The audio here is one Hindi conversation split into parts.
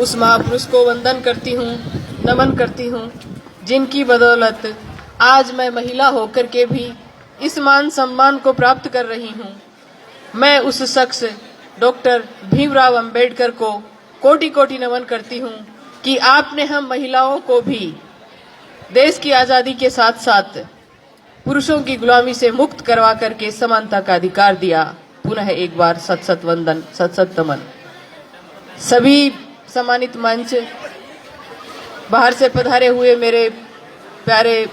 उस महापुरुष को वंदन करती हूँ, नमन करती हूँ, जिनकी बदौलत आज मैं महिला होकर के भी इस मान सम्मान को प्राप्त कर रही हूँ। मैं उस शख्स डॉक्टर भीमराव अंबेडकर को कोटि कोटि नमन करती हूँ कि आपने हम महिलाओं को भी देश की आज़ादी के साथ साथ पुरुषों की गुलामी से मुक्त करवा करके समानता का अधिकार दिया। पुनः एक बार सत सत वंदन, सत सत नमन। सभी सम्मानित मंच, बाहर से पधारे हुए मेरे प्यारे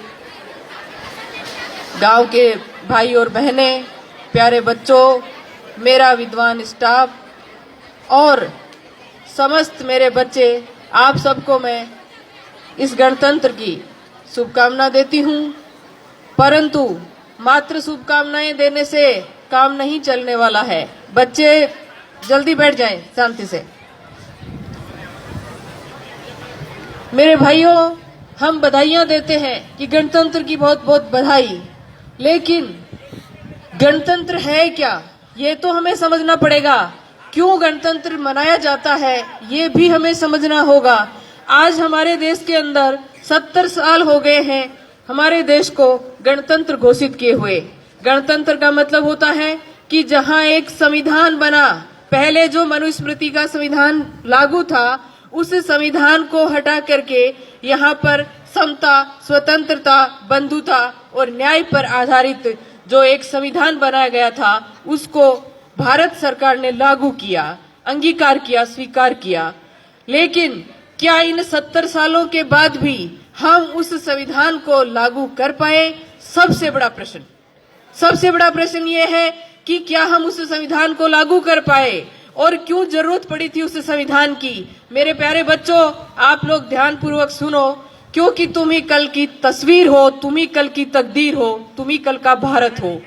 गांव के भाई और बहनें, प्यारे बच्चों, मेरा विद्वान स्टाफ और समस्त मेरे बच्चे, आप सबको मैं इस गणतंत्र की शुभकामना देती हूँ। परंतु मात्र शुभकामनाएं देने से काम नहीं चलने वाला है। बच्चे जल्दी बैठ जाएं शांति से। मेरे भाइयों, हम बधाइयां देते हैं कि गणतंत्र की बहुत बहुत बधाई, लेकिन गणतंत्र है क्या ये तो हमें समझना पड़ेगा। क्यों गणतंत्र मनाया जाता है ये भी हमें समझना होगा। आज हमारे देश के अंदर 70 साल हो गए हैं हमारे देश को गणतंत्र घोषित किए हुए। गणतंत्र का मतलब होता है कि जहां एक संविधान बना, पहले जो मनुस्मृति का संविधान लागू था, उस संविधान को हटा करके यहाँ पर समता, स्वतंत्रता, बंधुता और न्याय पर आधारित जो एक संविधान बनाया गया था, उसको भारत सरकार ने लागू किया, अंगीकार किया, स्वीकार किया। लेकिन क्या इन 70 सालों के बाद भी हम उस संविधान को लागू कर पाए? सबसे बड़ा प्रश्न ये है कि क्या हम उस संविधान को लागू कर पाए और क्यों जरूरत पड़ी थी उस संविधान की। मेरे प्यारे बच्चों, आप लोग ध्यानपूर्वक सुनो, क्योंकि तुम ही कल की तस्वीर हो, तुम ही कल की तकदीर हो, तुम ही कल का भारत हो।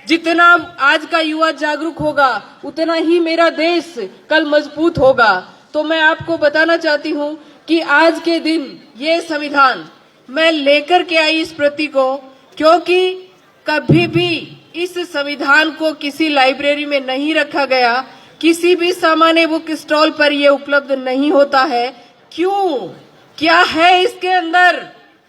जितना आज का युवा जागरूक होगा, उतना ही मेरा देश कल मजबूत होगा। तो मैं आपको बताना चाहती हूँ कि आज के दिन ये संविधान मैं लेकर के आई इस प्रति को, क्योंकि कभी भी इस संविधान को किसी लाइब्रेरी में नहीं रखा गया, किसी भी सामान्य बुक स्टॉल पर यह उपलब्ध नहीं होता है। क्यों? क्या है इसके अंदर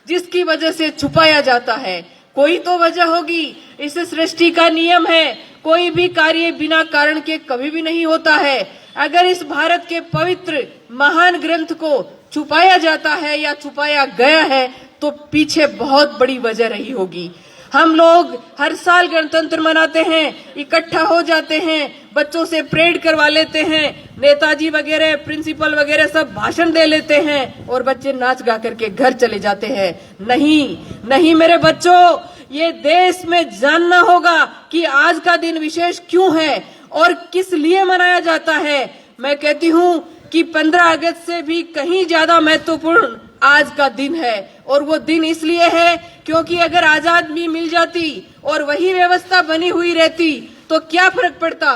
जिसकी वजह से छुपाया जाता है? कोई तो वजह होगी। इस सृष्टि का नियम है, कोई भी कार्य बिना कारण के कभी भी नहीं होता है। अगर इस भारत के पवित्र महान ग्रंथ को छुपाया जाता है या छुपाया गया है, तो पीछे बहुत बड़ी वजह रही होगी। हम लोग हर साल गणतंत्र मनाते हैं, इकट्ठा हो जाते हैं, बच्चों से परेड करवा लेते हैं, नेताजी वगैरह, प्रिंसिपल वगैरह सब भाषण दे लेते हैं और बच्चे नाच गा करके घर चले जाते हैं। नहीं मेरे बच्चों, ये देश में जानना होगा कि आज का दिन विशेष क्यों है और किस लिए मनाया जाता है। मैं कहती हूँ कि 15 अगस्त से भी कहीं ज्यादा महत्वपूर्ण आज का दिन है, और वो दिन इसलिए है क्योंकि अगर आजादी मिल जाती और वही व्यवस्था बनी हुई रहती तो क्या फर्क पड़ता।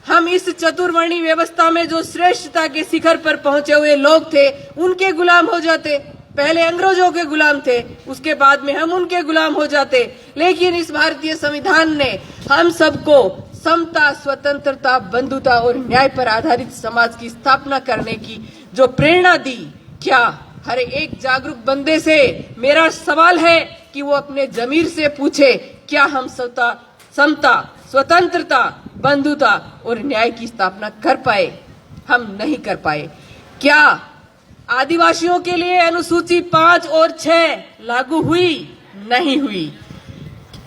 हम इस चतुर्वर्णी व्यवस्था में जो श्रेष्ठता के शिखर पर पहुंचे हुए लोग थे, उनके गुलाम हो जाते। पहले अंग्रेजों के गुलाम थे, उसके बाद में हम उनके गुलाम हो जाते। लेकिन इस भारतीय संविधान ने हम सबको समता, स्वतंत्रता, बंधुता और न्याय पर आधारित समाज की स्थापना करने की जो प्रेरणा दी, क्या हर एक जागरूक बंदे से मेरा सवाल है कि वो अपने जमीर से पूछे, क्या हम समता, स्वतंत्रता, बंधुता और न्याय की स्थापना कर पाए? हम नहीं कर पाए। क्या आदिवासियों के लिए अनुसूची 5 और 6 लागू हुई? नहीं हुई।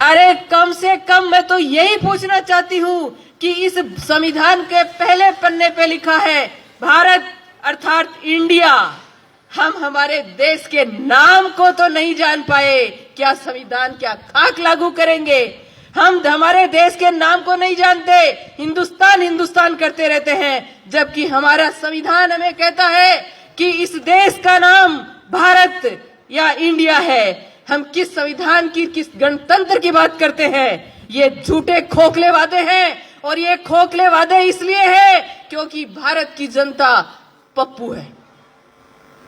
अरे कम से कम मैं तो यही पूछना चाहती हूँ कि इस संविधान के पहले पन्ने पे लिखा है भारत अर्थात इंडिया। हम हमारे देश के नाम को तो नहीं जान पाए, क्या संविधान, क्या खाक लागू करेंगे? हम हमारे देश के नाम को नहीं जानते, हिंदुस्तान हिंदुस्तान करते रहते हैं, जबकि हमारा संविधान हमें कहता है कि इस देश का नाम भारत या इंडिया है। हम किस संविधान की, किस गणतंत्र की बात करते हैं? ये झूठे खोखले वादे हैं, और ये खोखले वादे इसलिए है क्योंकि भारत की जनता पप्पू है।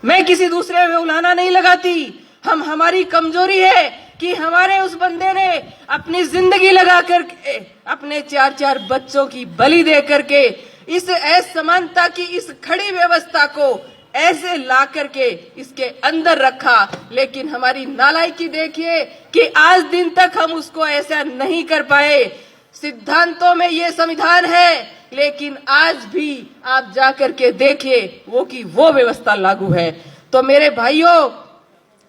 मैं किसी दूसरे में उलाहना नहीं लगाती। हमारी कमजोरी है कि हमारे उस बंदे ने अपनी जिंदगी लगा करके, अपने 4-4 बच्चों की बलि दे करके इस असमानता की इस खड़ी व्यवस्था को ऐसे ला करके इसके अंदर रखा। लेकिन हमारी नालायकी देखिए कि आज दिन तक हम उसको ऐसा नहीं कर पाए। सिद्धांतों में ये संविधान है, लेकिन आज भी आप जाकर के देखिए वो की वो व्यवस्था लागू है। तो मेरे भाइयों,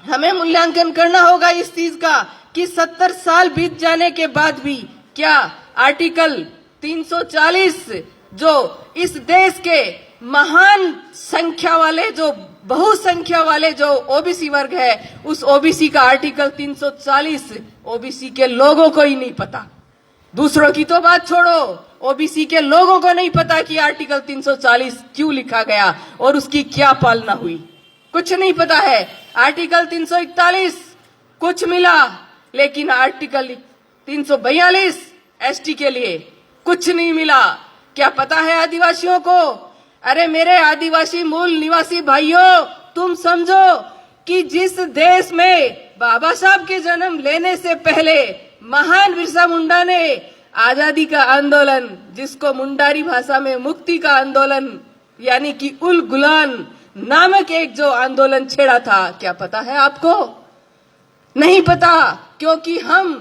हमें मूल्यांकन करना होगा इस चीज का कि 70 साल बीत जाने के बाद भी क्या आर्टिकल 340 जो इस देश के महान संख्या वाले, जो बहुसंख्या वाले जो ओबीसी वर्ग है, उस ओबीसी का आर्टिकल 340 ओबीसी के लोगों को ही नहीं पता। दूसरों की तो बात छोड़ो, ओबीसी के लोगों को नहीं पता कि आर्टिकल 340 क्यों लिखा गया और उसकी क्या पालना हुई, कुछ नहीं पता है। आर्टिकल 341 कुछ मिला, लेकिन आर्टिकल 342 एसटी के लिए कुछ नहीं मिला। क्या पता है आदिवासियों को? अरे मेरे आदिवासी मूल निवासी भाइयों, तुम समझो कि जिस देश में बाबा साहब के जन्म लेने से पहले महान बिरसा मुंडा ने आजादी का आंदोलन, जिसको मुंडारी भाषा में मुक्ति का आंदोलन यानी कि उल गुलान नामक एक जो आंदोलन छेड़ा था, क्या पता है आपको? नहीं पता, क्योंकि हम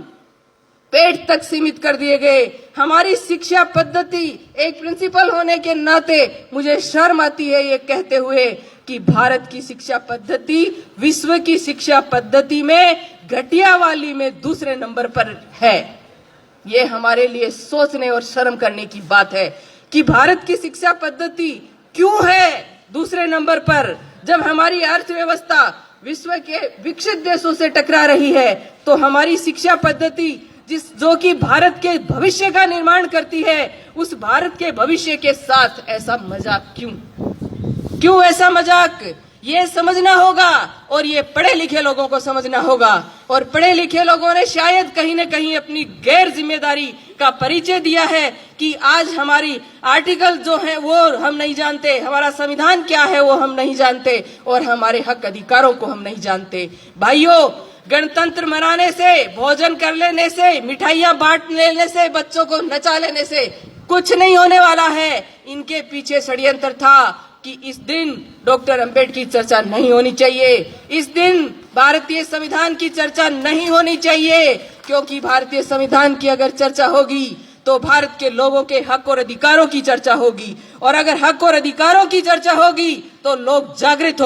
पेट तक सीमित कर दिए गए। हमारी शिक्षा पद्धति, एक प्रिंसिपल होने के नाते मुझे शर्म आती है ये कहते हुए कि भारत की शिक्षा पद्धति विश्व की शिक्षा पद्धति में घटिया वाली में दूसरे नंबर पर है। ये हमारे लिए सोचने और शर्म करने की बात है कि भारत की शिक्षा पद्धति क्यों है दूसरे नंबर पर, जब हमारी अर्थव्यवस्था विश्व के विकसित देशों से टकरा रही है। तो हमारी शिक्षा पद्धति जो कि भारत के भविष्य का निर्माण करती है, उस भारत के भविष्य के साथ ऐसा मजाक क्यों ऐसा मजाक? ये समझना होगा और ये पढ़े लिखे लोगों को समझना होगा। और पढ़े लिखे लोगों ने शायद कहीं न कहीं अपनी गैर जिम्मेदारी का परिचय दिया है कि आज हमारी आर्टिकल जो है वो हम नहीं जानते, हमारा संविधान क्या है वो हम नहीं जानते, और हमारे हक अधिकारों को हम नहीं जानते। भाइयों, गणतंत्र मनाने से, भोजन कर लेने से, मिठाइयां बांट लेने से, बच्चों को नचा लेने से कुछ नहीं होने वाला है। इनके पीछे षड्यंत्र था कि इस दिन डॉक्टर अंबेडकर की चर्चा नहीं होनी चाहिए, इस दिन भारतीय संविधान की चर्चा नहीं होनी चाहिए, क्योंकि भारतीय संविधान की अगर चर्चा होगी तो भारत के लोगों के हक और अधिकारों की चर्चा होगी, और अगर हक और अधिकारों की चर्चा होगी तो लोग जागृत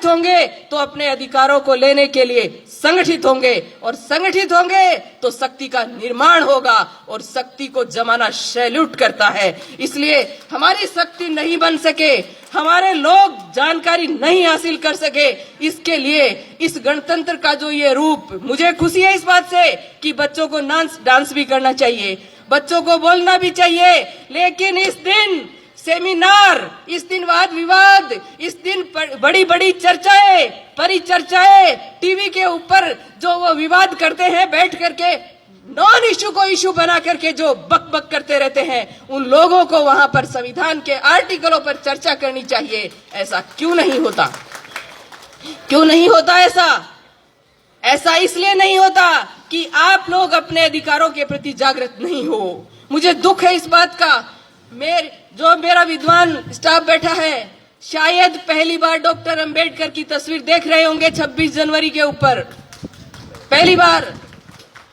होंगे तो अपने अधिकारों को लेने के लिए संगठित होंगे, और संगठित होंगे तो शक्ति का निर्माण होगा, और शक्ति को जमाना सैल्यूट करता है। इसलिए हमारी शक्ति नहीं बन सके, हमारे लोग जानकारी नहीं हासिल कर सके, इसके लिए इस गणतंत्र का जो ये रूप, मुझे खुशी है इस बात से कि बच्चों को डांस भी करना चाहिए, बच्चों को बोलना भी चाहिए, लेकिन इस दिन सेमिनार, इस दिन वाद विवाद, इस दिन बड़ी बड़ी चर्चाएं, परिचर्चाएं, टीवी के ऊपर जो वो विवाद करते हैं, बैठ करके नॉन इशू को इशू बना करके जो बक बक करते रहते हैं, उन लोगों को वहां पर संविधान के आर्टिकलों पर चर्चा करनी चाहिए। ऐसा क्यों नहीं होता? क्यों नहीं होता ऐसा इसलिए नहीं होता कि आप लोग अपने अधिकारों के प्रति जागृत नहीं हो। मुझे दुख है इस बात का। मेरा विद्वान स्टाफ बैठा है, शायद पहली बार डॉक्टर अंबेडकर की तस्वीर देख रहे होंगे 26 जनवरी के ऊपर, पहली बार,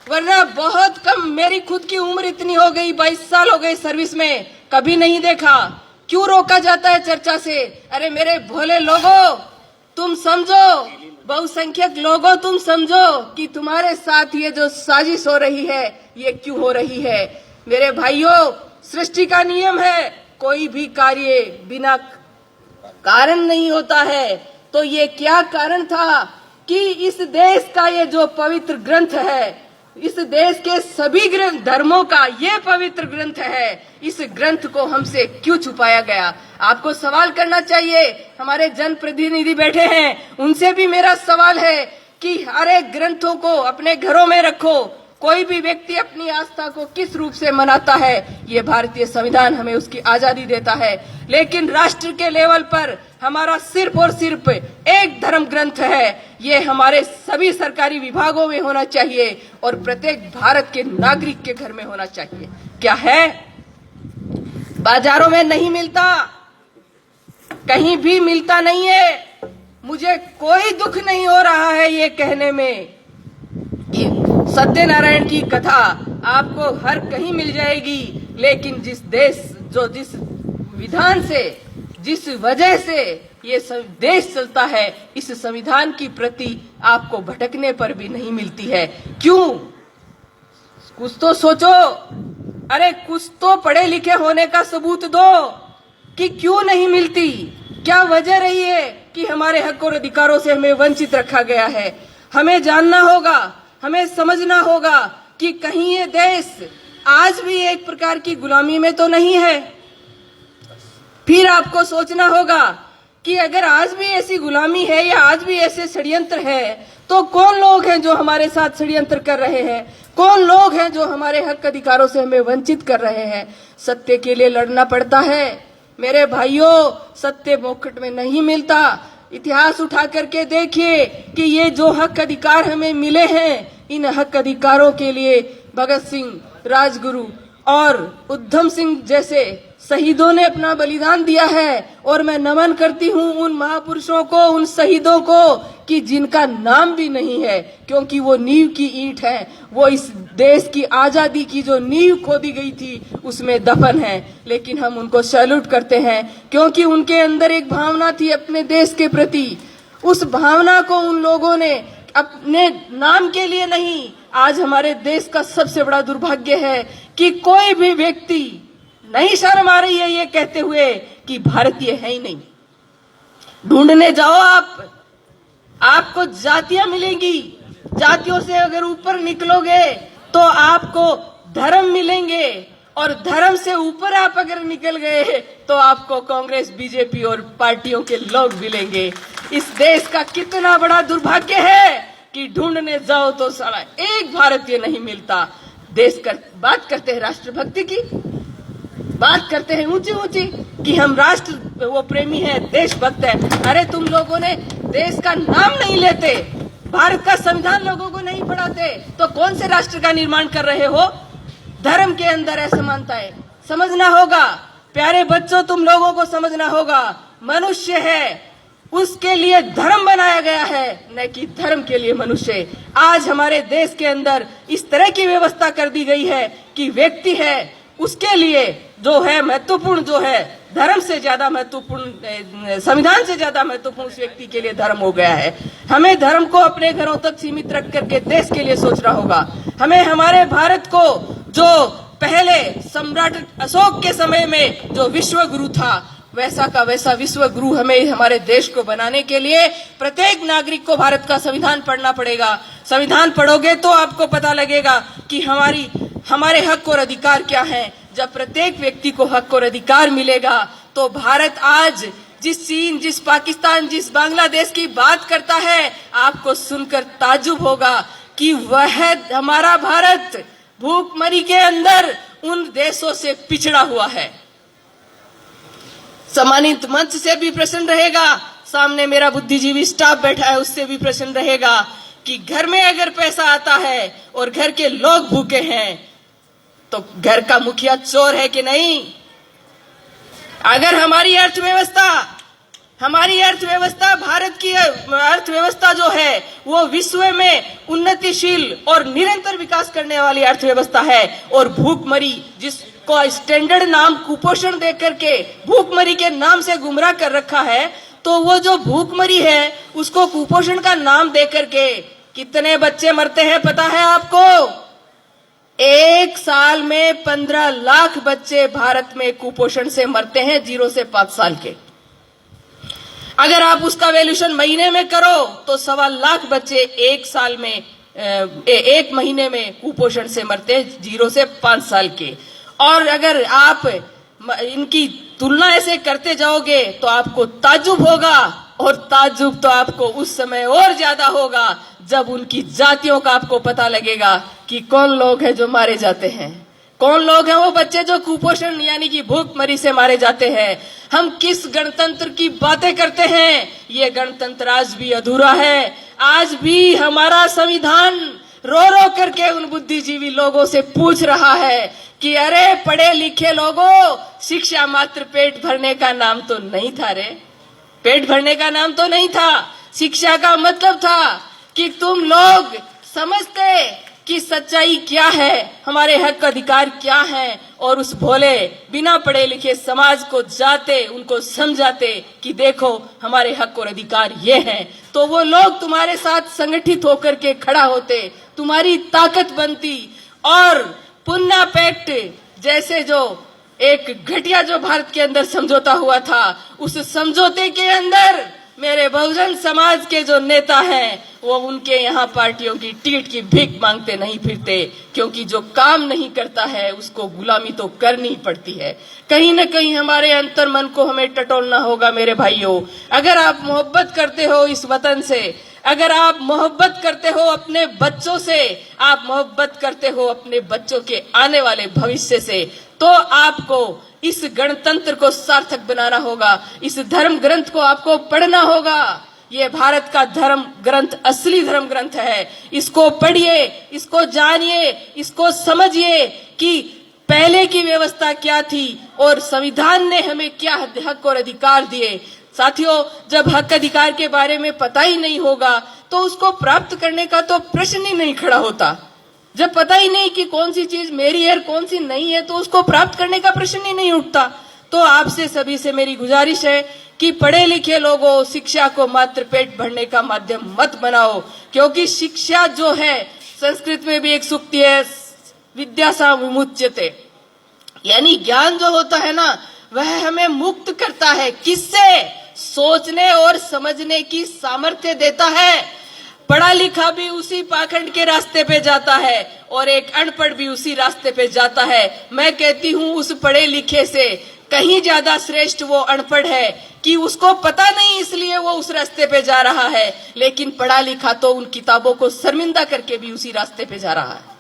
वरना बहुत कम। मेरी खुद की उम्र इतनी हो गई, 22 साल हो गए सर्विस में, कभी नहीं देखा। क्यों रोका जाता है चर्चा से? अरे मेरे भोले लोगों, तुम समझो, बहुसंख्यक लोगों तुम समझो कि तुम्हारे साथ ये जो साजिश हो रही है ये क्यों हो रही है। मेरे भाइयों, सृष्टि का नियम है, कोई भी कार्य बिना कारण नहीं होता है। तो ये क्या कारण था कि इस देश का ये जो पवित्र ग्रंथ है, इस देश के सभी ग्रंथ धर्मों का ये पवित्र ग्रंथ है, इस ग्रंथ को हमसे क्यों छुपाया गया? आपको सवाल करना चाहिए। हमारे जनप्रतिनिधि बैठे हैं, उनसे भी मेरा सवाल है कि हर एक ग्रंथों को अपने घरों में रखो। कोई भी व्यक्ति अपनी आस्था को किस रूप से मनाता है, ये भारतीय संविधान हमें उसकी आजादी देता है, लेकिन राष्ट्र के लेवल पर हमारा सिर्फ और सिर्फ एक धर्म ग्रंथ है। ये हमारे सभी सरकारी विभागों में होना चाहिए और प्रत्येक भारत के नागरिक के घर में होना चाहिए। क्या है? बाजारों में नहीं मिलता, कहीं भी मिलता नहीं है। मुझे कोई दुख नहीं हो रहा है ये कहने में कि सत्यनारायण की कथा आपको हर कहीं मिल जाएगी, लेकिन जिस विधान से, जिस वजह से ये देश चलता है, इस संविधान की प्रति आपको भटकने पर भी नहीं मिलती है। क्यों? कुछ तो सोचो। अरे कुछ तो पढ़े लिखे होने का सबूत दो कि क्यों नहीं मिलती। क्या वजह रही है कि हमारे हक और अधिकारों से हमें वंचित रखा गया है? हमें जानना होगा, हमें समझना होगा कि कहीं ये देश आज भी एक प्रकार की गुलामी में तो नहीं है। फिर आपको सोचना होगा कि अगर आज भी ऐसी गुलामी है या आज भी ऐसे षड्यंत्र है, तो कौन लोग हैं जो हमारे साथ षड्यंत्र कर रहे हैं? कौन लोग हैं जो हमारे हक अधिकारों से हमें वंचित कर रहे हैं? सत्य के लिए लड़ना पड़ता है मेरे भाइयों। सत्य मुफ्त में नहीं मिलता। इतिहास उठा करके देखिए कि ये जो हक अधिकार हमें मिले हैं, इन हक अधिकारों के लिए भगत सिंह, राजगुरु और उधम सिंह जैसे शहीदों ने अपना बलिदान दिया है। और मैं नमन करती हूँ उन महापुरुषों को, उन शहीदों को कि जिनका नाम भी नहीं है, क्योंकि वो नींव की ईंट है। वो इस देश की आजादी की जो नींव खोदी गई थी उसमें दफन है। लेकिन हम उनको सैल्यूट करते हैं क्योंकि उनके अंदर एक भावना थी अपने देश के प्रति। उस भावना को उन लोगों ने अपने नाम के लिए नहीं। आज हमारे देश का सबसे बड़ा दुर्भाग्य है कि कोई भी व्यक्ति नहीं शर्म आ रही है ये कहते हुए कि भारतीय है ही नहीं। ढूंढने जाओ आपको जातियां मिलेंगी। जातियों से अगर ऊपर निकलोगे तो आपको धर्म मिलेंगे, और धर्म से ऊपर आप अगर निकल गए तो आपको कांग्रेस, बीजेपी और पार्टियों के लोग मिलेंगे। इस देश का कितना बड़ा दुर्भाग्य है कि ढूंढने जाओ तो साला एक भारतीय नहीं मिलता। बात करते हैं राष्ट्रभक्ति की, बात करते हैं ऊंची ऊंची कि हम राष्ट्र वो प्रेमी है, देशभक्त है। अरे तुम लोगों ने देश का नाम नहीं लेते, भारत का संविधान लोगों को नहीं पढ़ाते, तो कौन से राष्ट्र का निर्माण कर रहे हो? धर्म के अंदर असमानता है, समझना होगा। प्यारे बच्चों, तुम लोगों को समझना होगा, मनुष्य है उसके लिए धर्म बनाया गया है, न कि धर्म के लिए मनुष्य। आज हमारे देश के अंदर इस तरह की व्यवस्था कर दी गई है कि व्यक्ति है उसके लिए जो है महत्वपूर्ण, जो है धर्म से ज्यादा महत्वपूर्ण, संविधान से ज्यादा महत्वपूर्ण उस व्यक्ति के लिए धर्म हो गया है। हमें धर्म को अपने घरों तक सीमित रख करके देश के लिए सोचना होगा। हमें हमारे भारत को, जो पहले सम्राट अशोक के समय में जो विश्व गुरु था, वैसा का वैसा विश्व गुरु हमें हमारे देश को बनाने के लिए प्रत्येक नागरिक को भारत का संविधान पढ़ना पड़ेगा। संविधान पढ़ोगे तो आपको पता लगेगा कि हमारे हक और अधिकार क्या हैं। जब प्रत्येक व्यक्ति को हक और अधिकार मिलेगा तो भारत आज जिस चीन, जिस पाकिस्तान, जिस बांग्लादेश की बात करता है, आपको सुनकर ताज्जुब होगा कि वह हमारा भारत भूखमरी के अंदर उन देशों से पिछड़ा हुआ है। सम्मानित मंच से भी प्रश्न रहेगा, सामने मेरा बुद्धिजीवी स्टाफ बैठा है उससे भी प्रश्न रहेगा कि घर में अगर पैसा आता है और घर के लोग भूखे हैं तो घर का मुखिया चोर है कि नहीं? अगर हमारी अर्थव्यवस्था भारत की अर्थव्यवस्था जो है वो विश्व में उन्नतिशील और निरंतर विकास करने वाली अर्थव्यवस्था है, और भूखमरी जिसको स्टैंडर्ड नाम कुपोषण देकर के भूखमरी के नाम से गुमराह कर रखा है, तो वो जो भूखमरी है उसको कुपोषण का नाम देकर के कितने बच्चे मरते हैं पता है आपको? एक साल में 15 लाख बच्चे भारत में कुपोषण से मरते हैं, 0 से 5 साल के। अगर आप उसका वैल्यूएशन महीने में करो तो 1.25 लाख बच्चे एक महीने में कुपोषण से मरते हैं, 0 से 5 साल के। और अगर आप इनकी तुलना ऐसे करते जाओगे तो आपको ताज्जुब होगा, और ताज्जुब तो आपको उस समय और ज्यादा होगा जब उनकी जातियों का आपको पता लगेगा कि कौन लोग हैं जो मारे जाते हैं, कौन लोग हैं वो बच्चे जो कुपोषण यानी कि भूखमरी से मारे जाते हैं। हम किस गणतंत्र की बातें करते हैं? ये गणतंत्र आज भी अधूरा है। आज भी हमारा संविधान रो रो करके उन बुद्धिजीवी लोगों से पूछ रहा है कि अरे पढ़े लिखे लोगों, शिक्षा मात्र पेट भरने का नाम तो नहीं था रे। पेट भरने का नाम तो नहीं था। शिक्षा का मतलब था कि तुम लोग समझते कि सच्चाई क्या है, हमारे हक अधिकार क्या है, और उस भोले बिना पढ़े लिखे समाज को जाते उनको समझाते कि देखो हमारे हक और अधिकार ये हैं, तो वो लोग तुम्हारे साथ संगठित होकर के खड़ा होते, तुम्हारी ताकत बनती। और पुन्ना पैक्ट जैसे जो एक घटिया जो भारत के अंदर समझौता हुआ था, उस समझौते के अंदर मेरे बहुजन समाज के जो नेता हैं वो उनके यहाँ पार्टियों की टिकट की भीख मांगते नहीं फिरते, क्योंकि जो काम नहीं करता है उसको गुलामी तो करनी पड़ती है। कहीं न कहीं हमारे अंतर मन को हमें टटोलना होगा मेरे भाइयों। अगर आप मोहब्बत करते हो इस वतन से, अगर आप मोहब्बत करते हो अपने बच्चों से, आप मोहब्बत करते हो अपने बच्चों के आने वाले भविष्य से, तो आपको इस गणतंत्र को सार्थक बनाना होगा। इस धर्म ग्रंथ को आपको पढ़ना होगा। ये भारत का धर्म ग्रंथ असली धर्म ग्रंथ है। इसको पढ़िए, इसको जानिए, इसको समझिए कि पहले की व्यवस्था क्या थी और संविधान ने हमें क्या हक और अधिकार दिए। साथियों, जब हक अधिकार के बारे में पता ही नहीं होगा तो उसको प्राप्त करने का तो प्रश्न ही नहीं खड़ा होता। जब पता ही नहीं कि कौन सी चीज मेरी है और कौन सी नहीं है, तो उसको प्राप्त करने का प्रश्न ही नहीं उठता। तो आपसे सभी से मेरी गुजारिश है कि पढ़े लिखे लोगों, शिक्षा को मात्र पेट भरने का माध्यम मत बनाओ, क्योंकि शिक्षा जो है, संस्कृत में भी एक सूक्ति है, विद्या सा विमुच्यते, यानी ज्ञान जो होता है ना, वह हमें मुक्त करता है। किससे? सोचने और समझने की सामर्थ्य देता है। पढ़ा लिखा भी उसी पाखंड के रास्ते पे जाता है और एक अनपढ़ भी उसी रास्ते पे जाता है। मैं कहती हूँ उस पढ़े लिखे से कहीं ज्यादा श्रेष्ठ वो अनपढ़ है कि उसको पता नहीं इसलिए वो उस रास्ते पे जा रहा है, लेकिन पढ़ा लिखा तो उन किताबों को शर्मिंदा करके भी उसी रास्ते पे जा रहा है।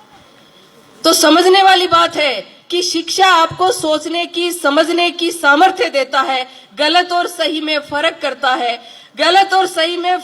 तो समझने वाली बात है कि शिक्षा आपको सोचने की, समझने की सामर्थ्य देता है, गलत और सही में फर्क करता है। गलत और सही में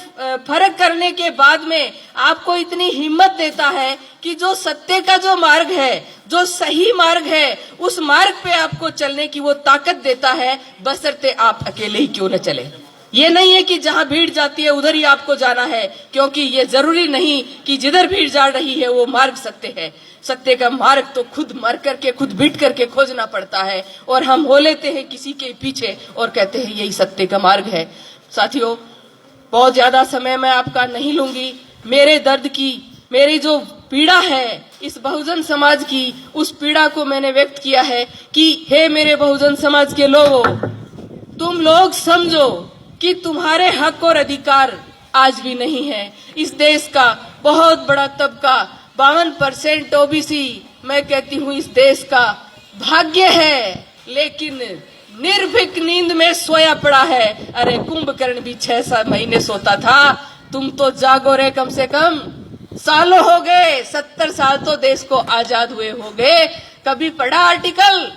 फर्क करने के बाद में आपको इतनी हिम्मत देता है कि जो सत्य का जो मार्ग है, जो सही मार्ग है, उस मार्ग पे आपको चलने की वो ताकत देता है, बशर्ते आप अकेले ही क्यों न चले। ये नहीं है कि जहां भीड़ जाती है उधर ही आपको जाना है, क्योंकि ये जरूरी नहीं कि जिधर भीड़ जा रही है वो मार्ग सत्य है। सत्य का मार्ग तो खुद मर करके, खुद बीट करके खोजना पड़ता है, और हम हो लेते हैं किसी के पीछे और कहते हैं यही सत्य का मार्ग है। साथियों, बहुत ज्यादा समय मैं आपका नहीं लूंगी। मेरे दर्द की, मेरी जो पीड़ा है इस बहुजन समाज की, उस पीड़ा को मैंने व्यक्त किया है कि हे मेरे बहुजन समाज के लोगों, तुम लोग समझो कि तुम्हारे हक और अधिकार आज भी नहीं है। इस देश का बहुत बड़ा तबका 52% ओबीसी, मैं कहती हूँ इस देश का भाग्य है, लेकिन निर्भीक नींद में सोया पड़ा है। अरे कुंभकर्ण भी 6-7 महीने सोता था, तुम तो जागो रे, कम से कम सालों हो गए, 70 साल तो देश को आजाद हुए हो गए। कभी पढ़ा आर्टिकल?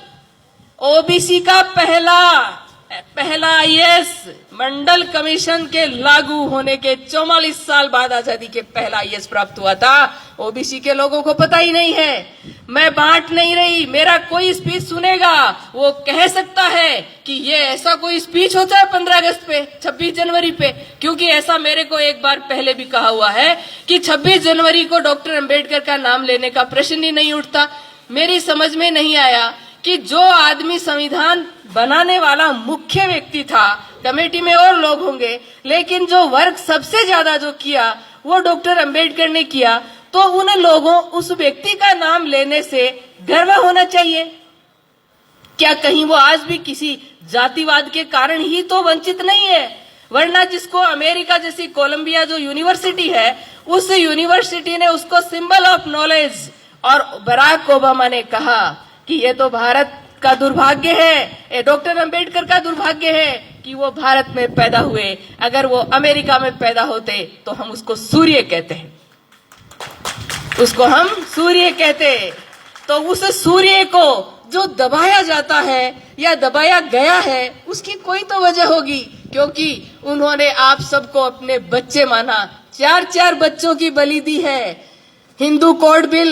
ओबीसी का पहला आईएएस मंडल कमीशन के लागू होने के 44 साल बाद आजादी के पहला आईएएस प्राप्त हुआ था। ओबीसी के लोगों को पता ही नहीं है। मैं बांट नहीं रही, मेरा कोई स्पीच सुनेगा वो कह सकता है कि ये ऐसा कोई स्पीच होता है 15 अगस्त पे, 26 जनवरी पे, क्योंकि ऐसा मेरे को एक बार पहले भी कहा हुआ है कि 26 जनवरी को डॉक्टर अंबेडकर का नाम लेने का प्रश्न ही नहीं उठता। मेरी समझ में नहीं आया कि जो आदमी संविधान बनाने वाला मुख्य व्यक्ति था, कमेटी में और लोग होंगे, लेकिन जो वर्क सबसे ज्यादा जो किया वो डॉक्टर अंबेडकर ने किया, तो उन लोगों, उस व्यक्ति का नाम लेने से गर्व होना चाहिए। क्या कहीं वो आज भी किसी जातिवाद के कारण ही तो वंचित नहीं है? वरना जिसको अमेरिका जैसी कोलंबिया जो यूनिवर्सिटी है, उस यूनिवर्सिटी ने उसको सिंबल ऑफ नॉलेज, और बराक ओबामा ने कहा कि ये तो भारत का दुर्भाग्य है, ये डॉक्टर अंबेडकर का दुर्भाग्य है कि वो भारत में पैदा हुए। अगर वो अमेरिका में पैदा होते तो हम उसको सूर्य कहते हैं, उसको हम सूर्य कहते। तो उस सूर्य को जो दबाया जाता है या दबाया गया है, उसकी कोई तो वजह होगी, क्योंकि उन्होंने आप सबको अपने बच्चे माना, 4-4 बच्चों की बलि दी है। हिंदू कोड बिल,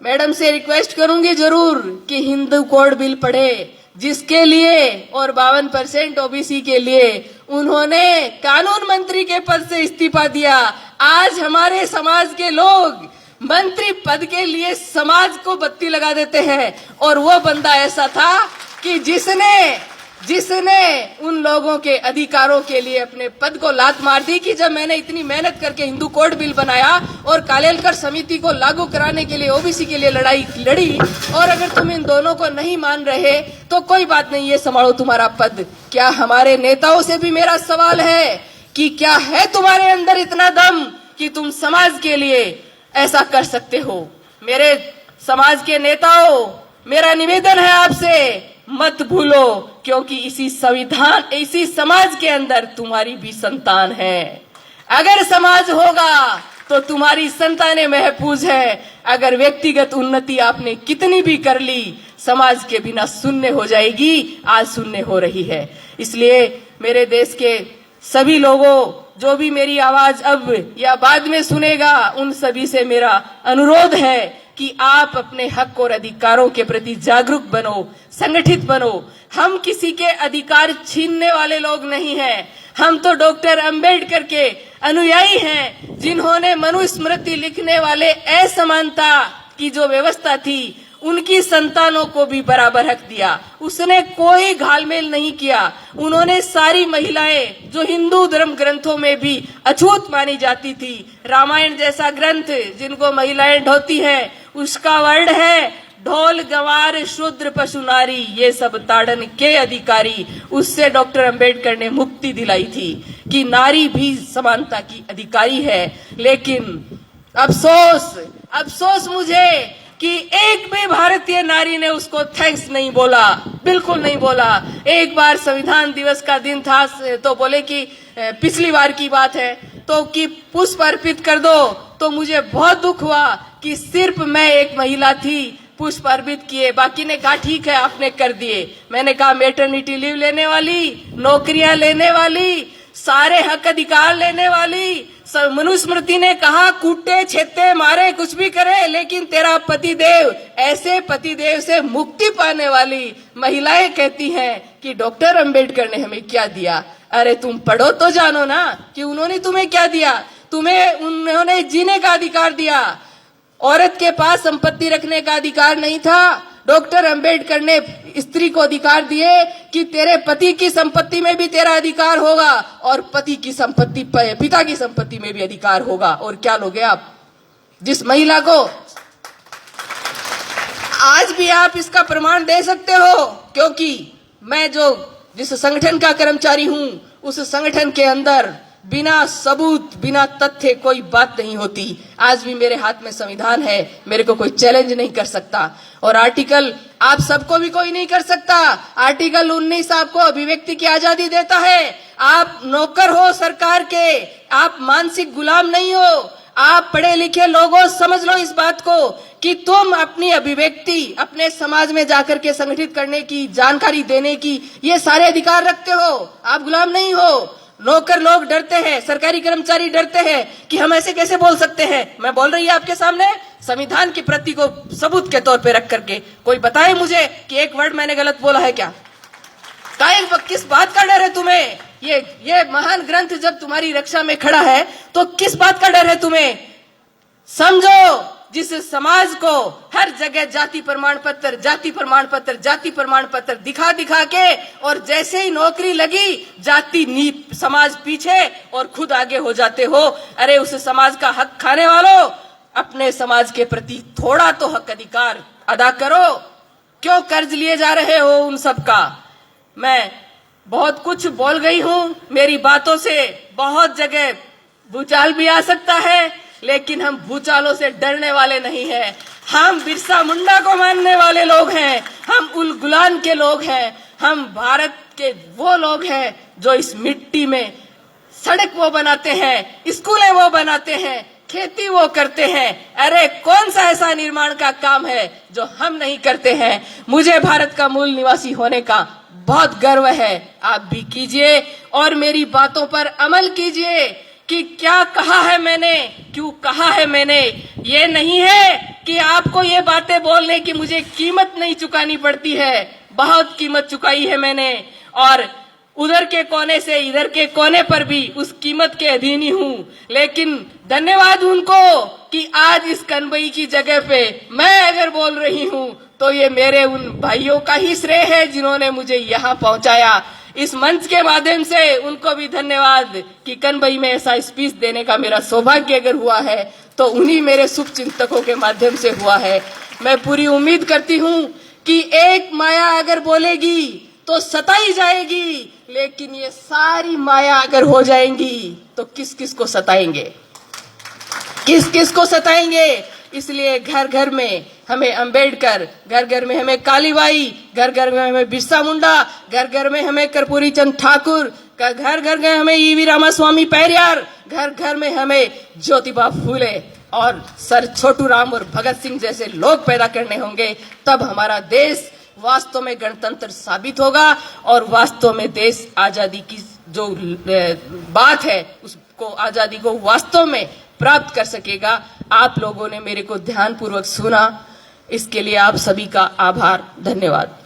मैडम से रिक्वेस्ट करूंगी जरूर कि हिंदू कोड बिल पढ़े, जिसके लिए और 52% ओबीसी के लिए उन्होंने कानून मंत्री के पद से इस्तीफा दिया। आज हमारे समाज के लोग मंत्री पद के लिए समाज को बत्ती लगा देते हैं, और वो बंदा ऐसा था कि जिसने उन लोगों के अधिकारों के लिए अपने पद को लात मार दी कि जब मैंने इतनी मेहनत करके हिंदू कोड बिल बनाया और कालेलकर समिति को लागू कराने के लिए ओबीसी के लिए लड़ाई लड़ी, और अगर तुम इन दोनों को नहीं मान रहे तो कोई बात नहीं, ये संभालो तुम्हारा पद। क्या हमारे नेताओं से भी मेरा सवाल है कि क्या है तुम्हारे अंदर इतना दम कि तुम समाज के लिए ऐसा कर सकते हो? मेरे समाज के नेताओं, मेरा निवेदन है आपसे, मत भूलो, क्योंकि इसी समाज के अंदर तुम्हारी भी संतान है। अगर समाज होगा तो तुम्हारी संतानें महफूज है। अगर व्यक्तिगत उन्नति आपने कितनी भी कर ली, समाज के बिना शून्य हो जाएगी। आज शून्य हो रही है। इसलिए मेरे देश के सभी लोगों, जो भी मेरी आवाज अब या बाद में सुनेगा, उन सभी से मेरा अनुरोध है कि आप अपने हक और अधिकारों के प्रति जागरूक बनो, संगठित बनो। हम किसी के अधिकार छीनने वाले लोग नहीं हैं। हम तो डॉक्टर अंबेडकर के अनुयायी हैं, जिन्होंने मनुस्मृति लिखने वाले असमानता की जो व्यवस्था थी, उनकी संतानों को भी बराबर हक दिया। उसने कोई घालमेल नहीं किया। उन्होंने सारी महिलाएं, जो हिंदू धर्म ग्रंथों में भी अछूत मानी जाती थी, रामायण जैसा ग्रंथ जिनको महिलाएं ढोती हैं, उसका वर्ड है ढोल गवार शूद्र पशु नारी, ये सब ताड़न के अधिकारी। उससे डॉक्टर अंबेडकर ने मुक्ति दिलाई थी कि नारी भी समानता की अधिकारी है। लेकिन अफसोस मुझे कि एक भी भारतीय नारी ने उसको थैंक्स नहीं बोला, बिल्कुल नहीं बोला। एक बार संविधान दिवस का दिन था तो बोले कि पिछली बार की बात है तो कि पुष्प अर्पित कर दो, तो मुझे बहुत दुख हुआ कि सिर्फ मैं एक महिला थी, पुष्प अर्पित किए, बाकी ने कहा ठीक है आपने कर दिए। मैंने कहा मैटरनिटी लीव लेने वाली, नौकरियां लेने वाली, सारे हक अधिकार लेने वाली, मनुस्मृति ने कहा कूटे छेते मारे कुछ भी करे, लेकिन तेरा पतिदेव, ऐसे पतिदेव से मुक्ति पाने वाली महिलाएं कहती हैं कि डॉक्टर अंबेडकर ने हमें क्या दिया। अरे तुम पढ़ो तो जानो ना कि उन्होंने तुम्हें क्या दिया। उन्होंने जीने का अधिकार दिया। औरत के पास संपत्ति रखने का अधिकार नहीं था। डॉक्टर अंबेडकर ने स्त्री को अधिकार दिए कि तेरे पति की संपत्ति में भी तेरा अधिकार होगा और पति की संपत्ति, पिता की संपत्ति में भी अधिकार होगा। और क्या लोगे आप? जिस महिला को आज भी आप इसका प्रमाण दे सकते हो, क्योंकि मैं जिस संगठन का कर्मचारी हूं, उस संगठन के अंदर बिना सबूत, बिना तथ्य कोई बात नहीं होती। आज भी मेरे हाथ में संविधान है, मेरे को कोई चैलेंज नहीं कर सकता। और आर्टिकल आप सबको भी कोई नहीं कर सकता। आर्टिकल 19 आपको अभिव्यक्ति की आजादी देता है। आप नौकर हो सरकार के, आप मानसिक गुलाम नहीं हो। आप पढ़े लिखे लोगों, समझ लो इस बात को कि तुम अपनी अभिव्यक्ति अपने समाज में जाकर के संगठित करने की, जानकारी देने की, ये सारे अधिकार रखते हो। आप गुलाम नहीं हो। नौकर लोग डरते हैं, सरकारी कर्मचारी डरते हैं कि हम ऐसे कैसे बोल सकते हैं। मैं बोल रही हूं आपके सामने संविधान की प्रति को सबूत के तौर पे रख करके। कोई बताए मुझे कि एक वर्ड मैंने गलत बोला है क्या? किस बात का डर है तुम्हें? ये महान ग्रंथ जब तुम्हारी रक्षा में खड़ा है तो किस बात का डर है तुम्हें? समझो, जिस समाज को हर जगह जाति प्रमाण पत्र दिखा के, और जैसे ही नौकरी लगी समाज पीछे और खुद आगे हो जाते हो। अरे उस समाज का हक खाने वालों, अपने समाज के प्रति थोड़ा तो हक अधिकार अदा करो। क्यों कर्ज लिए जा रहे हो उन सब का? मैं बहुत कुछ बोल गई हूं, मेरी बातों से बहुत जगह भूचाल भी आ सकता है, लेकिन हम भूचालों से डरने वाले नहीं हैं। हम बिरसा मुंडा को मानने वाले लोग हैं, हम उल गुलान के लोग हैं, हम भारत के वो लोग हैं जो इस मिट्टी में सड़क वो बनाते हैं, स्कूलें वो बनाते हैं, खेती वो करते हैं। अरे कौन सा ऐसा निर्माण का काम है जो हम नहीं करते हैं? मुझे भारत का मूल निवासी होने का बहुत गर्व है। आप भी कीजिए और मेरी बातों पर अमल कीजिए। कि क्या कहा है मैंने, क्यों कहा है मैंने। ये नहीं है कि आपको ये बातें बोलने की मुझे कीमत नहीं चुकानी पड़ती है, बहुत कीमत चुकाई है मैंने, और उधर के कोने से इधर के कोने पर भी उस कीमत के अधीन ही हूं। लेकिन धन्यवाद उनको कि आज इस कनबई की जगह पे मैं अगर बोल रही हूं तो ये मेरे उन भाइयों का ही श्रेय है जिन्होंने मुझे यहाँ पहुंचाया। इस मंच के माध्यम से उनको भी धन्यवाद कि कनबई में ऐसा स्पीच देने का मेरा सौभाग्य अगर हुआ है तो उन्हीं मेरे शुभ चिंतकों के माध्यम से हुआ है। मैं पूरी उम्मीद करती हूं कि एक माया अगर बोलेगी तो सताई जाएगी, लेकिन ये सारी माया अगर हो जाएंगी तो किस किस को सताएंगे, किस किस को सताएंगे। इसलिए घर घर में हमें अंबेडकर, घर घर में हमें कालीबाई, घर घर में हमें बिरसा मुंडा, घर घर में हमें कर्पूरी चंद ठाकुर, घर घर में हमें ईवी रामास्वामी पेरियार, घर घर में हमें ज्योतिबा फूले और सर छोटू राम और भगत सिंह जैसे लोग पैदा करने होंगे। तब हमारा देश वास्तव में गणतंत्र साबित होगा और वास्तव में देश आजादी की जो बात है उसको, आजादी को वास्तव में प्राप्त कर सकेगा। आप लोगों ने मेरे को ध्यानपूर्वक सुना, इसके लिए आप सभी का आभार, धन्यवाद।